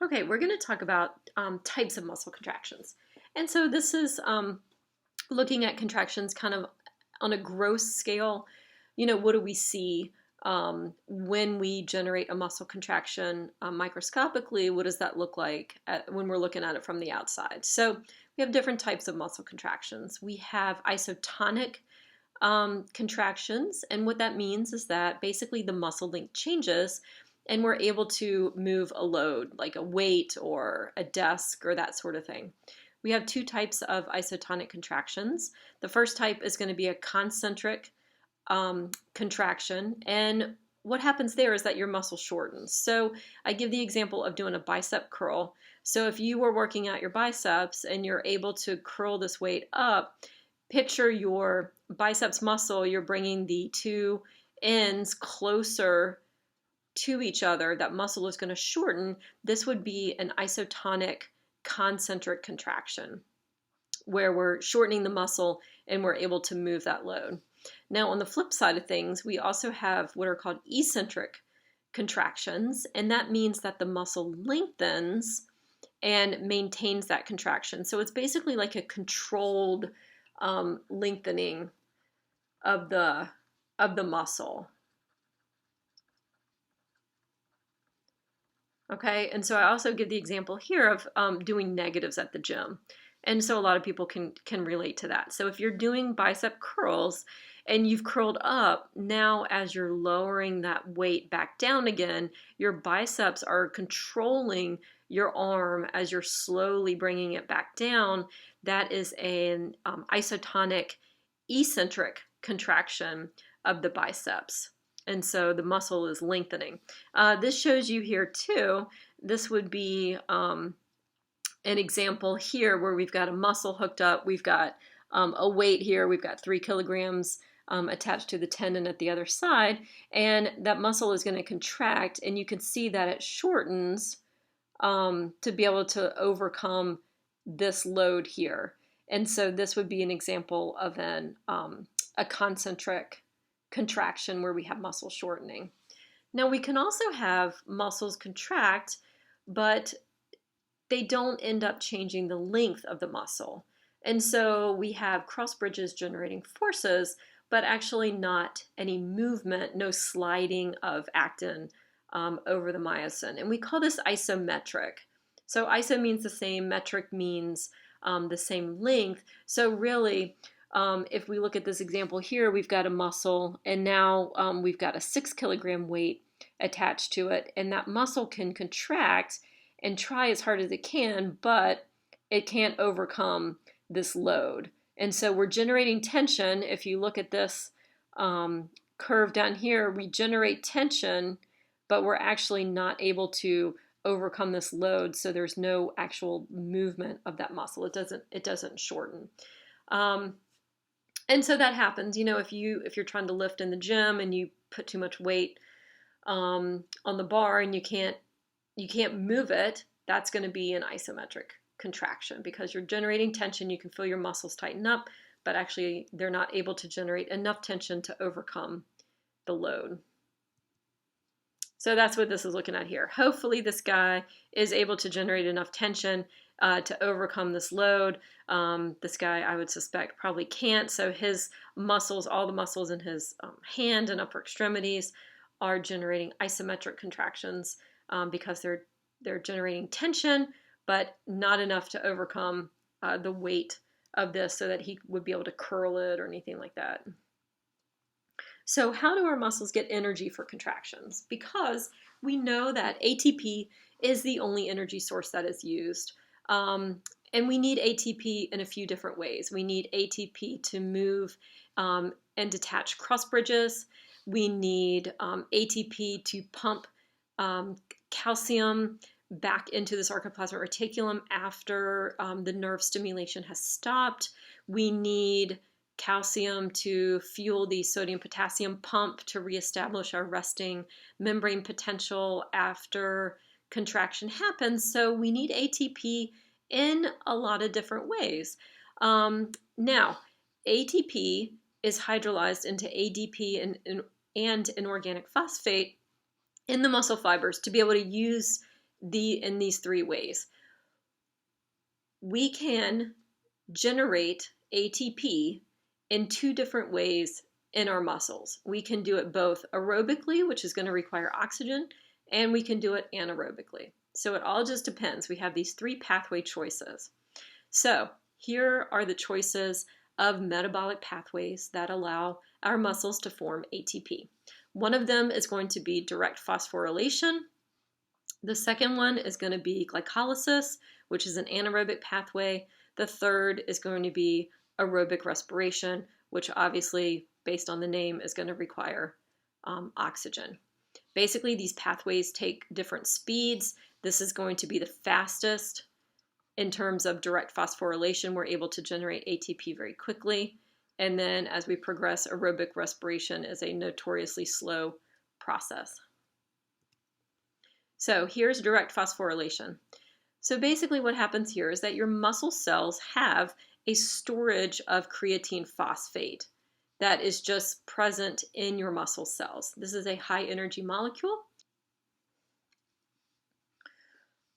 Okay, we're going to talk about types of muscle contractions. And so this is looking at contractions kind of on a gross scale. What do we see when we generate a muscle contraction microscopically? What does that look like when we're looking at it from the outside? So we have different types of muscle contractions. We have isotonic contractions, and what that means is that basically the muscle length changes and we're able to move a load like a weight or a desk or that sort of thing. We have two types of isotonic contractions. The first type is going to be a concentric contraction, and what happens there is that your muscle shortens. So I give the example of doing a bicep curl. So if you were working out your biceps and you're able to curl this weight up, picture your biceps muscle, you're bringing the two ends closer to each other. That muscle is going to shorten. This would be an isotonic concentric contraction where we're shortening the muscle and we're able to move that load. Now, on the flip side of things, we also have what are called eccentric contractions, and that means that the muscle lengthens and maintains that contraction. So it's basically like a controlled lengthening of the muscle. Okay, and so I also give the example here of doing negatives at the gym. And so a lot of people can relate to that. So if you're doing bicep curls and you've curled up, now as you're lowering that weight back down again, your biceps are controlling your arm as you're slowly bringing it back down. That is an isotonic eccentric contraction of the biceps. And so the muscle is lengthening. This shows you here too. This would be an example here where we've got a muscle hooked up. We've got a weight here. We've got 3 kilograms attached to the tendon at the other side. And that muscle is going to contract. And you can see that it shortens to be able to overcome this load here. And so this would be an example of a concentric contraction where we have muscle shortening. Now we can also have muscles contract, but they don't end up changing the length of the muscle. And so we have cross bridges generating forces, but actually not any movement, no sliding of actin over the myosin. And we call this isometric. So iso means the same, metric means the same length. So really, if we look at this example here, we've got a muscle and now we've got a 6 kilogram weight attached to it, and that muscle can contract and try as hard as it can, but it can't overcome this load. And so we're generating tension. If you look at this curve down here, we generate tension, but we're actually not able to overcome this load, so there's no actual movement of that muscle. It doesn't shorten. And so that happens, if you're trying to lift in the gym and you put too much weight on the bar and you can't move it, that's going to be an isometric contraction because you're generating tension. You can feel your muscles tighten up, but actually they're not able to generate enough tension to overcome the load. So that's what this is looking at here. Hopefully this guy is able to generate enough tension to overcome this load. This guy, I would suspect, probably can't. So his muscles, all the muscles in his hand and upper extremities are generating isometric contractions because they're generating tension, but not enough to overcome the weight of this so that he would be able to curl it or anything like that. So how do our muscles get energy for contractions? Because we know that ATP is the only energy source that is used. And we need ATP in a few different ways. We need ATP to move and detach cross bridges. We need ATP to pump calcium back into the sarcoplasmic reticulum after the nerve stimulation has stopped. We need calcium to fuel the sodium-potassium pump to reestablish our resting membrane potential after contraction happens. So we need ATP in a lot of different ways. Now, ATP is hydrolyzed into ADP and inorganic phosphate in the muscle fibers to be able to use in these three ways. We can generate ATP in two different ways in our muscles. We can do it both aerobically, which is going to require oxygen, and we can do it anaerobically. So it all just depends. We have these three pathway choices. So here are the choices of metabolic pathways that allow our muscles to form ATP. One of them is going to be direct phosphorylation. The second one is going to be glycolysis, which is an anaerobic pathway. The third is going to be aerobic respiration, which obviously, based on the name, is going to require oxygen. Basically, these pathways take different speeds. This is going to be the fastest in terms of direct phosphorylation. We're able to generate ATP very quickly. And then as we progress, aerobic respiration is a notoriously slow process. So here's direct phosphorylation. So basically what happens here is that your muscle cells have a storage of creatine phosphate that is just present in your muscle cells. This is a high energy molecule.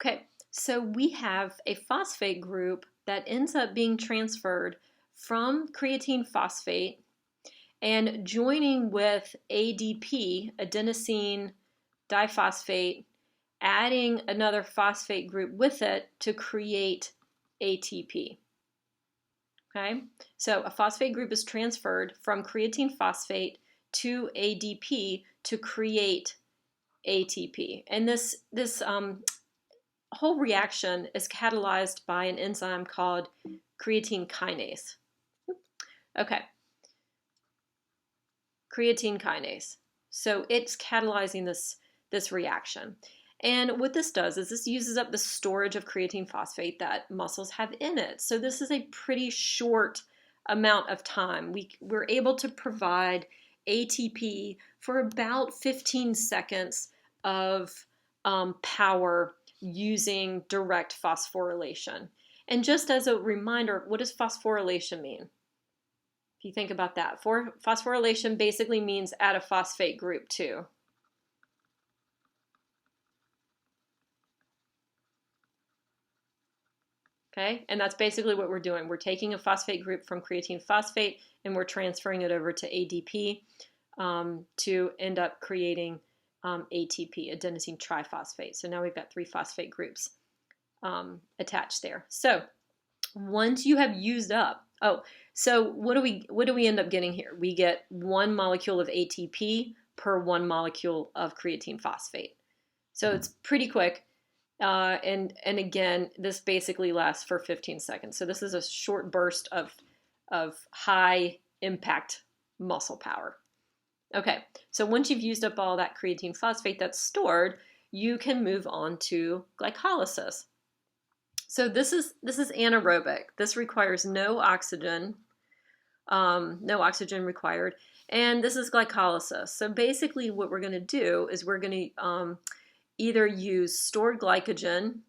Okay, so we have a phosphate group that ends up being transferred from creatine phosphate and joining with ADP, adenosine diphosphate, adding another phosphate group with it to create ATP. Okay, so a phosphate group is transferred from creatine phosphate to ADP to create ATP. And this whole reaction is catalyzed by an enzyme called creatine kinase. Okay, creatine kinase. So it's catalyzing this reaction. And what this does is this uses up the storage of creatine phosphate that muscles have in it. So this is a pretty short amount of time. We're able to provide ATP for about 15 seconds of power using direct phosphorylation. And just as a reminder, what does phosphorylation mean? If you think about that, phosphorylation basically means add a phosphate group too. Okay, and that's basically what we're doing. We're taking a phosphate group from creatine phosphate and we're transferring it over to ADP to end up creating ATP, adenosine triphosphate. So now we've got three phosphate groups attached there. So once you have used up, so what do we end up getting here? We get 1 molecule of ATP per 1 molecule of creatine phosphate. So it's pretty quick. And again, this basically lasts for 15 seconds. So this is a short burst of high impact muscle power. Okay, so once you've used up all that creatine phosphate that's stored, you can move on to glycolysis. So this is anaerobic. This requires no oxygen required, and this is glycolysis. So basically, what we're going to do is we're going to either use stored glycogen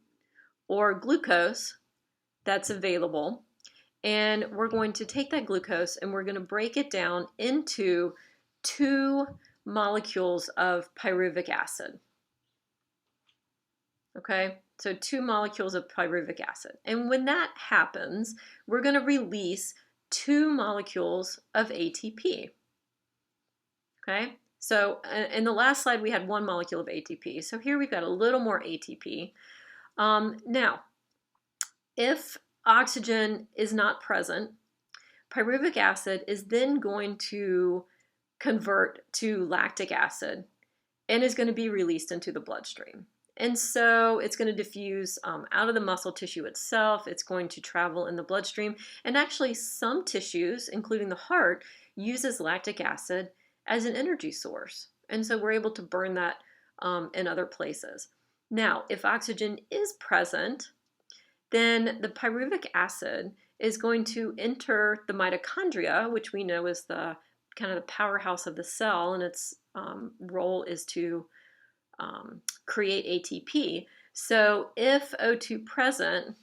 or glucose that's available, and we're going to take that glucose and we're going to break it down into 2 molecules of pyruvic acid. Okay, so 2 molecules of pyruvic acid. And when that happens, we're going to release 2 molecules of ATP. Okay, so in the last slide we had 1 molecule of ATP. So here we've got a little more ATP. Now, if oxygen is not present, pyruvic acid is then going to convert to lactic acid and is going to be released into the bloodstream. And so it's going to diffuse out of the muscle tissue itself. It's going to travel in the bloodstream. And actually some tissues, including the heart, uses lactic acid as an energy source. And so we're able to burn that in other places. Now, if oxygen is present, then the pyruvic acid is going to enter the mitochondria, which we know is the kind of the powerhouse of the cell, and its role is to create ATP. So if O2 present,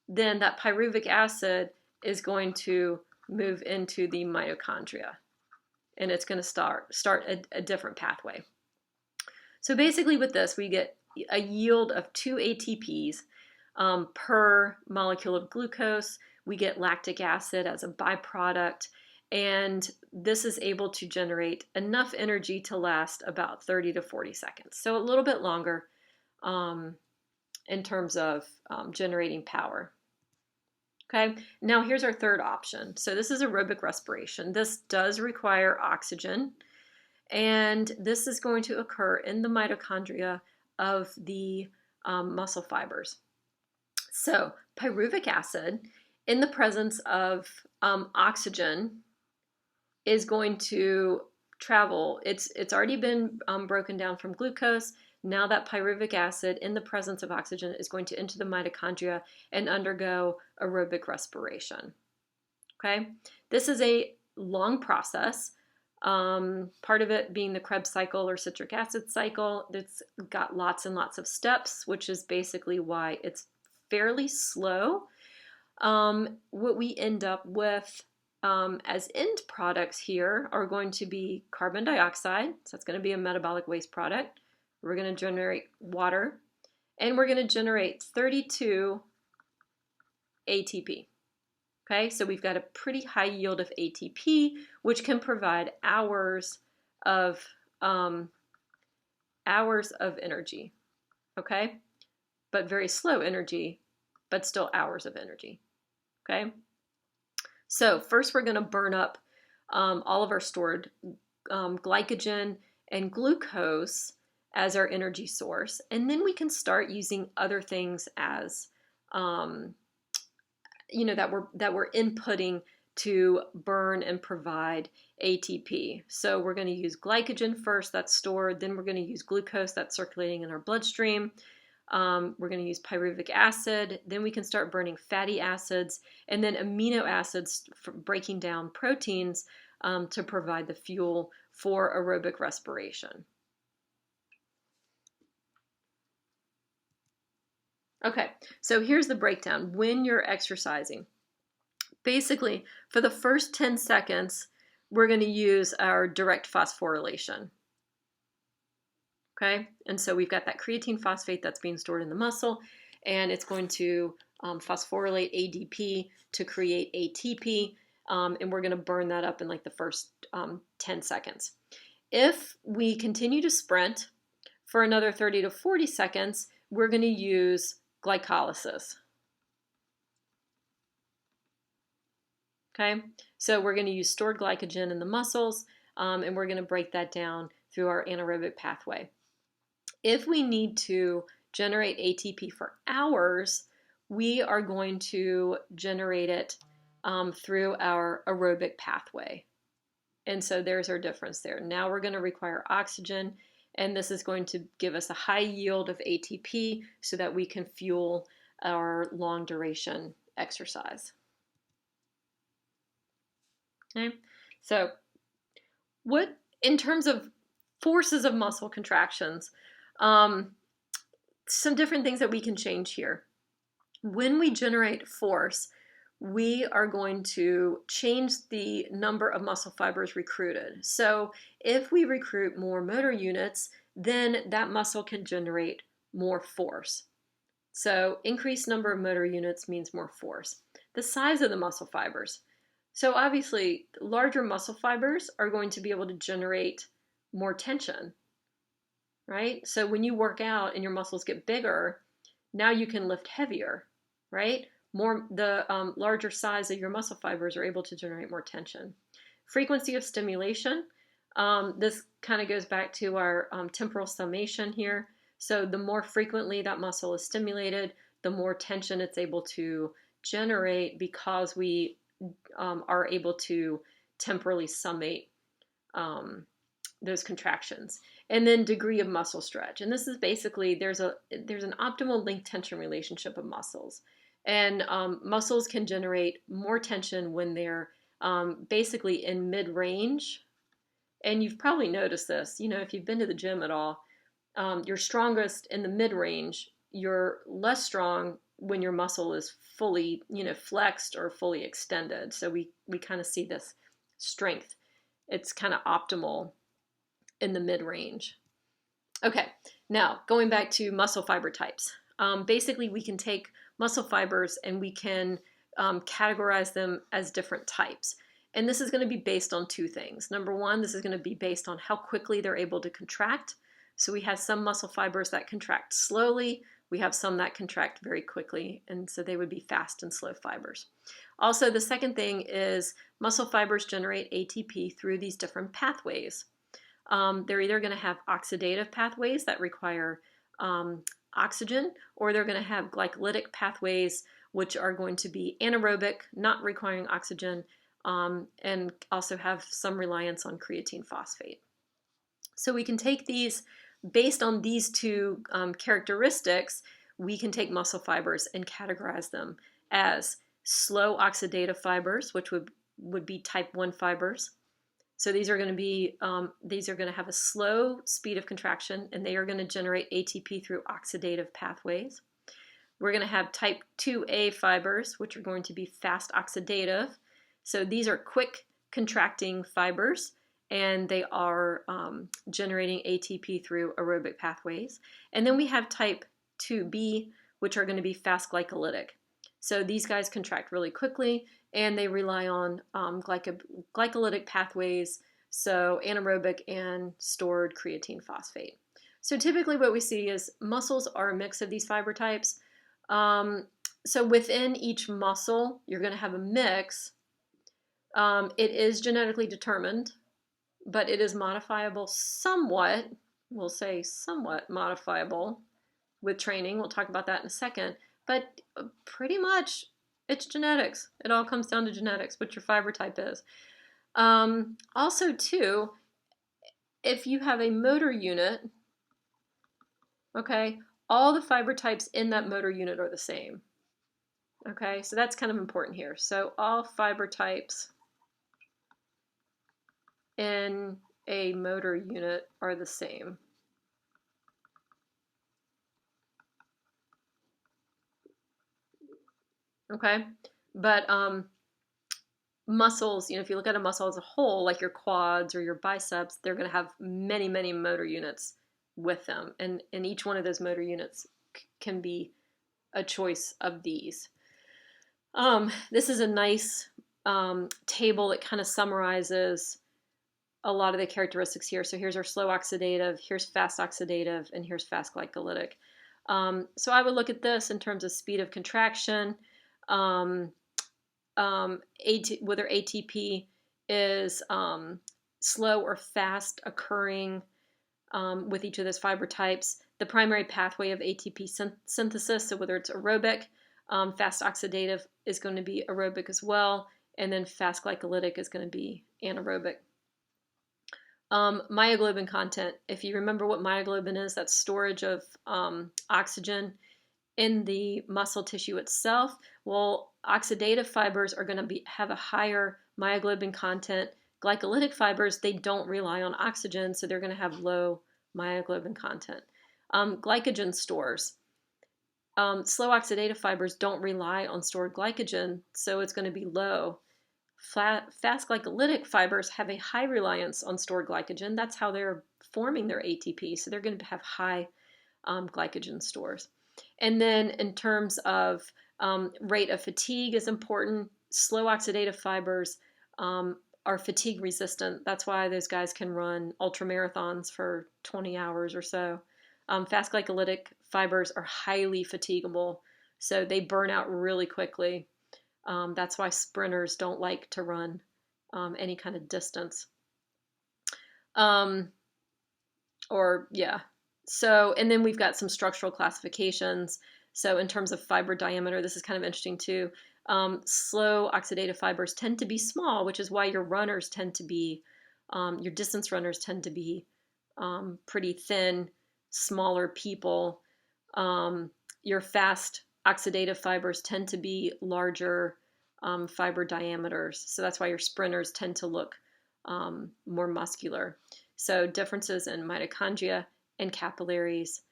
then that pyruvic acid is going to move into the mitochondria. and it's going to start a different pathway. So basically with this, we get a yield of 2 ATPs per molecule of glucose. We get lactic acid as a byproduct, and this is able to generate enough energy to last about 30 to 40 seconds. So a little bit longer in terms of generating power. Okay, now here's our third option. So this is aerobic respiration. This does require oxygen, and this is going to occur in the mitochondria of the muscle fibers. So pyruvic acid, in the presence of oxygen, is going to travel. It's already been broken down from glucose. Now that pyruvic acid in the presence of oxygen is going to enter the mitochondria and undergo aerobic respiration. Okay, this is a long process. Part of it being the Krebs cycle or citric acid cycle. It's got lots and lots of steps, which is basically why it's fairly slow. What we end up with as end products here are going to be carbon dioxide. So it's going to be a metabolic waste product. We're going to generate water, and we're going to generate 32 ATP. Okay, so we've got a pretty high yield of ATP, which can provide hours of energy. Okay, but very slow energy, but still hours of energy. Okay, so first we're going to burn up all of our stored glycogen and glucose as our energy source, and then we can start using other things as that we're inputting to burn and provide ATP. So we're going to use glycogen first, that's stored. Then we're going to use glucose, that's circulating in our bloodstream. We're going to use pyruvic acid. Then we can start burning fatty acids, and then amino acids for breaking down proteins to provide the fuel for aerobic respiration. Okay, so here's the breakdown. When you're exercising, basically for the first 10 seconds, we're going to use our direct phosphorylation. Okay, and so we've got that creatine phosphate that's being stored in the muscle, and it's going to phosphorylate ADP to create ATP, and we're going to burn that up in like the first 10 seconds. If we continue to sprint for another 30 to 40 seconds, we're going to use glycolysis. Okay, so we're going to use stored glycogen in the muscles, and we're going to break that down through our anaerobic pathway. If we need to generate ATP for hours, we are going to generate it through our aerobic pathway. And so there's our difference there. Now we're going to require oxygen, and this is going to give us a high yield of ATP so that we can fuel our long duration exercise. Okay, so what, in terms of forces of muscle contractions, some different things that we can change here. When we generate force, we are going to change the number of muscle fibers recruited. So if we recruit more motor units, then that muscle can generate more force. So increased number of motor units means more force. The size of the muscle fibers. So obviously, larger muscle fibers are going to be able to generate more tension, right? So when you work out and your muscles get bigger, now you can lift heavier, right? The larger size of your muscle fibers are able to generate more tension. Frequency of stimulation. This kind of goes back to our temporal summation here. So the more frequently that muscle is stimulated, the more tension it's able to generate because we are able to temporally summate those contractions. And then degree of muscle stretch. And this is basically, there's an optimal length tension relationship of muscles. And muscles can generate more tension when they're basically in mid-range. And you've probably noticed this, if you've been to the gym at all, you're strongest in the mid-range. You're less strong when your muscle is fully, flexed or fully extended. So we kind of see this strength it's kind of optimal in the mid-range. Okay, now going back to muscle fiber types. Basically, we can take muscle fibers and we can categorize them as different types. And this is going to be based on two things. Number one, this is going to be based on how quickly they're able to contract. So we have some muscle fibers that contract slowly. We have some that contract very quickly, and so they would be fast and slow fibers. Also, the second thing is muscle fibers generate ATP through these different pathways. They're either going to have oxidative pathways that require oxygen, or they're going to have glycolytic pathways, which are going to be anaerobic, not requiring oxygen, and also have some reliance on creatine phosphate. So we can take these, based on these two characteristics, we can take muscle fibers and categorize them as slow oxidative fibers, which would be type 1 fibers. So these are going to have a slow speed of contraction, and they are going to generate ATP through oxidative pathways. We're going to have type 2A fibers, which are going to be fast oxidative. So these are quick contracting fibers, and they are generating ATP through aerobic pathways. And then we have type 2B, which are going to be fast glycolytic. So these guys contract really quickly, and they rely on glycolytic pathways, so anaerobic and stored creatine phosphate. So typically what we see is muscles are a mix of these fiber types. So within each muscle, you're going to have a mix. It is genetically determined, but it is modifiable somewhat. We'll say somewhat modifiable with training. We'll talk about that in a second. But pretty much it's genetics. It all comes down to genetics, what your fiber type is. Also, too, if you have a motor unit, okay, all the fiber types in that motor unit are the same. Okay, so that's kind of important here. So all fiber types in a motor unit are the same. Okay, but muscles, if you look at a muscle as a whole, like your quads or your biceps, they're going to have many, many motor units with them. And each one of those motor units can be a choice of these. This is a nice table that kind of summarizes a lot of the characteristics here. So here's our slow oxidative, here's fast oxidative, and here's fast glycolytic. So I would look at this in terms of speed of contraction, whether ATP is slow or fast occurring with each of those fiber types, the primary pathway of ATP synthesis, so whether it's aerobic, fast oxidative is going to be aerobic as well, and then fast glycolytic is going to be anaerobic. Myoglobin content, if you remember what myoglobin is, that's storage of oxygen in the muscle tissue itself. Well, oxidative fibers are going to have a higher myoglobin content. Glycolytic fibers, they don't rely on oxygen, so they're going to have low myoglobin content. Glycogen stores. Slow oxidative fibers don't rely on stored glycogen, so it's going to be low. Fast glycolytic fibers have a high reliance on stored glycogen. That's how they're forming their ATP, so they're going to have high glycogen stores. And then in terms of rate of fatigue is important. Slow oxidative fibers are fatigue resistant. That's why those guys can run ultramarathons for 20 hours or so. Fast glycolytic fibers are highly fatigable, so they burn out really quickly. That's why sprinters don't like to run any kind of distance. So, and then we've got some structural classifications. So in terms of fiber diameter, this is kind of interesting too. Slow oxidative fibers tend to be small, which is why your runners tend to be, your distance runners tend to be pretty thin, smaller people. Your fast oxidative fibers tend to be larger fiber diameters. So that's why your sprinters tend to look more muscular. So differences in mitochondria and capillaries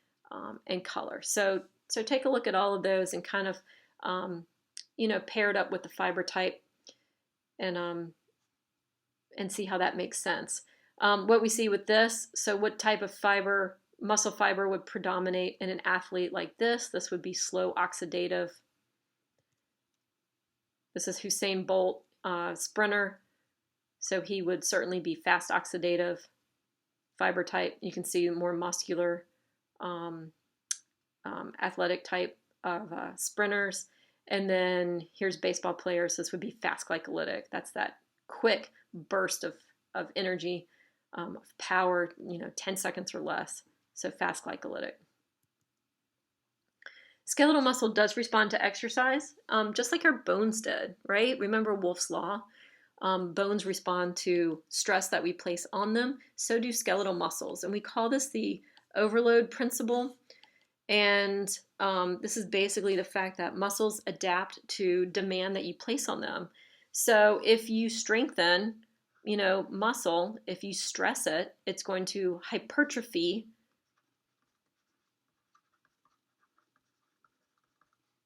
and color. So take a look at all of those and kind of, pair it up with the fiber type and and see how that makes sense. What we see with this, so what type of fiber, muscle fiber would predominate in an athlete like this? This would be slow oxidative. This is Usain Bolt, sprinter. So he would certainly be fast oxidative fiber type. You can see more muscular, athletic type of sprinters. And then here's baseball players. This would be fast glycolytic. That's that quick burst of energy, of power, 10 seconds or less. So fast glycolytic. Skeletal muscle does respond to exercise, just like our bones did, right? Remember Wolff's Law? Bones respond to stress that we place on them. So do skeletal muscles. And we call this the overload principle. And this is basically the fact that muscles adapt to demand that you place on them. So if you strengthen, muscle, if you stress it, it's going to hypertrophy,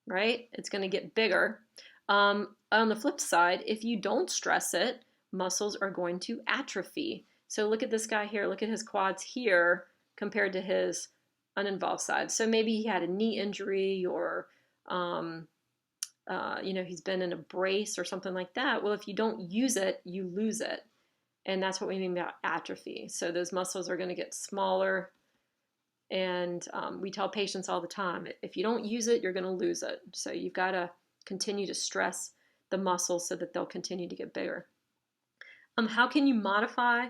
right? It's going to get bigger. On the flip side, if you don't stress it, muscles are going to atrophy. So look at this guy here. Look at his quads here compared to his uninvolved side. So maybe he had a knee injury or, he's been in a brace or something like that. Well, if you don't use it, you lose it. And that's what we mean by atrophy. So those muscles are going to get smaller. And we tell patients all the time, if you don't use it, you're going to lose it. So you've got to continue to stress the muscles so that they'll continue to get bigger. How can you modify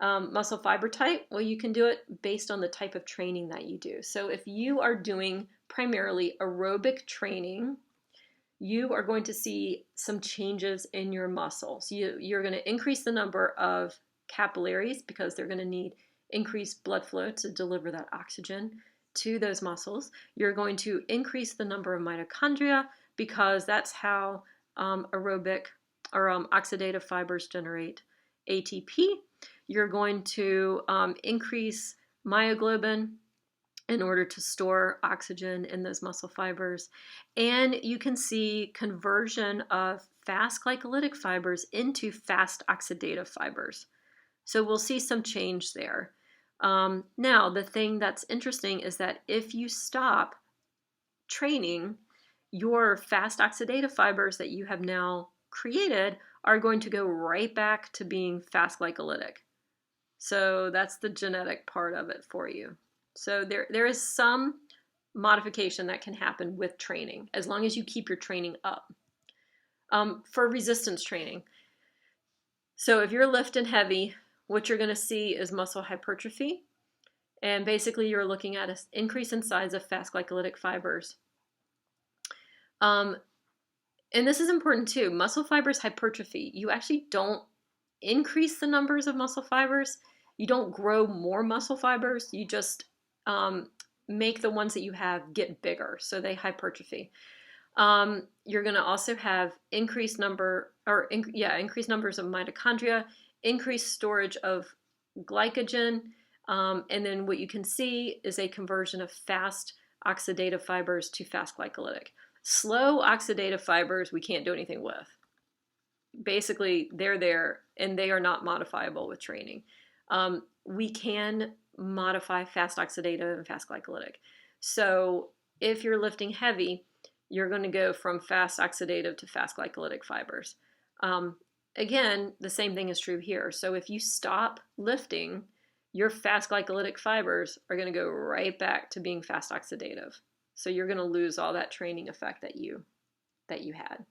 muscle fiber type? Well, you can do it based on the type of training that you do. So if you are doing primarily aerobic training, you are going to see some changes in your muscles. You're going to increase the number of capillaries because they're going to need increased blood flow to deliver that oxygen to those muscles. You're going to increase the number of mitochondria because that's how aerobic or oxidative fibers generate ATP. You're going to increase myoglobin in order to store oxygen in those muscle fibers. And you can see conversion of fast glycolytic fibers into fast oxidative fibers. So we'll see some change there. Now, the thing that's interesting is that if you stop training, your fast oxidative fibers that you have now created are going to go right back to being fast glycolytic. So that's the genetic part of it for you. So there is some modification that can happen with training as long as you keep your training up. For resistance training, so if you're lifting heavy, what you're going to see is muscle hypertrophy. And basically you're looking at an increase in size of fast glycolytic fibers. And this is important too. Muscle fibers hypertrophy. You actually don't increase the numbers of muscle fibers. You don't grow more muscle fibers. You just make the ones that you have get bigger. So they hypertrophy. You're going to also have increased numbers of mitochondria, increased storage of glycogen, and then what you can see is a conversion of fast oxidative fibers to fast glycolytic. Slow oxidative fibers we can't do anything with. Basically, they're there and they are not modifiable with training. We can modify fast oxidative and fast glycolytic. So if you're lifting heavy, you're going to go from fast oxidative to fast glycolytic fibers. Again, the same thing is true here. So if you stop lifting, your fast glycolytic fibers are going to go right back to being fast oxidative. So you're going to lose all that training effect that you had.